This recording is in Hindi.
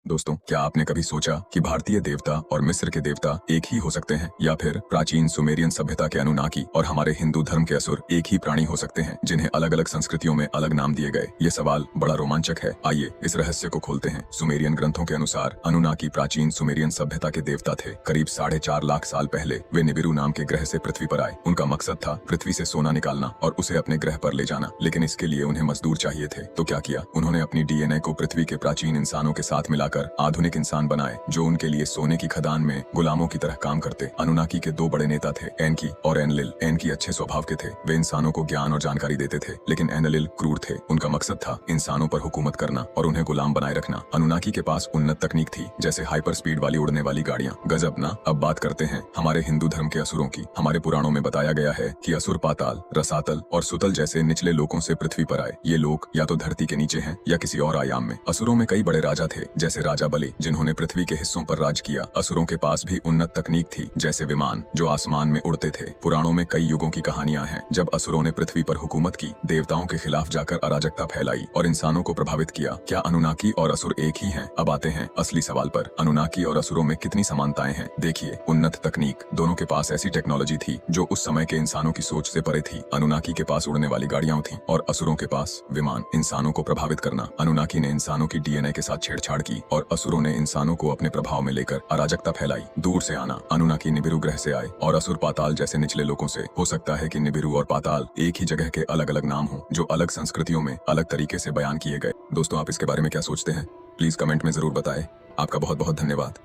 दोस्तों, क्या आपने कभी सोचा कि भारतीय देवता और मिस्र के देवता एक ही हो सकते हैं, या फिर प्राचीन सुमेरियन सभ्यता के अनुनाकी और हमारे हिंदू धर्म के असुर एक ही प्राणी हो सकते हैं जिन्हें अलग अलग संस्कृतियों में अलग नाम दिए गए? ये सवाल बड़ा रोमांचक है। आइए इस रहस्य को खोलते हैं। सुमेरियन ग्रंथों के अनुसार अनुनाकी प्राचीन सुमेरियन सभ्यता के देवता थे। करीब 4.5 लाख साल पहले वे निबिरू नाम के ग्रह से पृथ्वी पर आए। उनका मकसद था पृथ्वी से सोना निकालना और उसे अपने ग्रह पर ले जाना, लेकिन इसके लिए उन्हें मजदूर चाहिए थे। तो क्या किया उन्होंने? अपनी डीएनए को पृथ्वी के प्राचीन इंसानों के साथ मिलाकर आधुनिक इंसान बनाए जो उनके लिए सोने की खदान में गुलामों की तरह काम करते। अनुनाकी के 2 बड़े नेता थे, एनकी और एनलिल। एनकी अच्छे स्वभाव के थे, वे इंसानों को ज्ञान और जानकारी देते थे, लेकिन एनलिल क्रूर थे। उनका मकसद था इंसानों पर हुकूमत करना और उन्हें गुलाम बनाए रखना। अनुनाकी के पास उन्नत तकनीक थी, जैसे हाइपर स्पीड वाली उड़ने वाली गाड़ियां। गजब ना। अब बात करते हैं हमारे हिंदू धर्म के असुरों की। हमारे पुराणों में बताया गया है कि असुर पाताल, रसातल और सुतल जैसे निचले लोकों से पृथ्वी पर आए। ये लोग या तो धरती के नीचे हैं या किसी और आयाम में। असुरों में कई बड़े राजा थे, जैसे राजा बलि, जिन्होंने पृथ्वी के हिस्सों पर राज किया। असुरों के पास भी उन्नत तकनीक थी, जैसे विमान जो आसमान में उड़ते थे। पुराणों में कई युगों की कहानियां हैं जब असुरों ने पृथ्वी पर हुकूमत की, देवताओं के खिलाफ जाकर अराजकता फैलाई और इंसानों को प्रभावित किया। क्या अनुनाकी और असुर एक ही हैं? अब आते हैं असली सवाल पर। अनुनाकी और असुरों में कितनी समानताएं हैं? देखिए, उन्नत तकनीक। दोनों के पास ऐसी टेक्नोलॉजी थी जो उस समय के इंसानों की सोच से परे थी। अनुनाकी के पास उड़ने वाली गाड़ियां थीं और असुरों के पास विमान। इंसानों को प्रभावित करना। अनुनाकी ने इंसानों की डीएनए के साथ छेड़छाड़ की और असुरों ने इंसानों को अपने प्रभाव में लेकर अराजकता फैलाई। दूर से आना। अनुनाकी निबिरू ग्रह से आए और असुर पाताल जैसे निचले लोगों से। हो सकता है कि निबिरू और पाताल एक ही जगह के अलग अलग नाम हों जो अलग संस्कृतियों में अलग तरीके से बयान किए गए। दोस्तों, आप इसके बारे में क्या सोचते हैं? प्लीज कमेंट में जरूर बताएं। आपका बहुत बहुत धन्यवाद।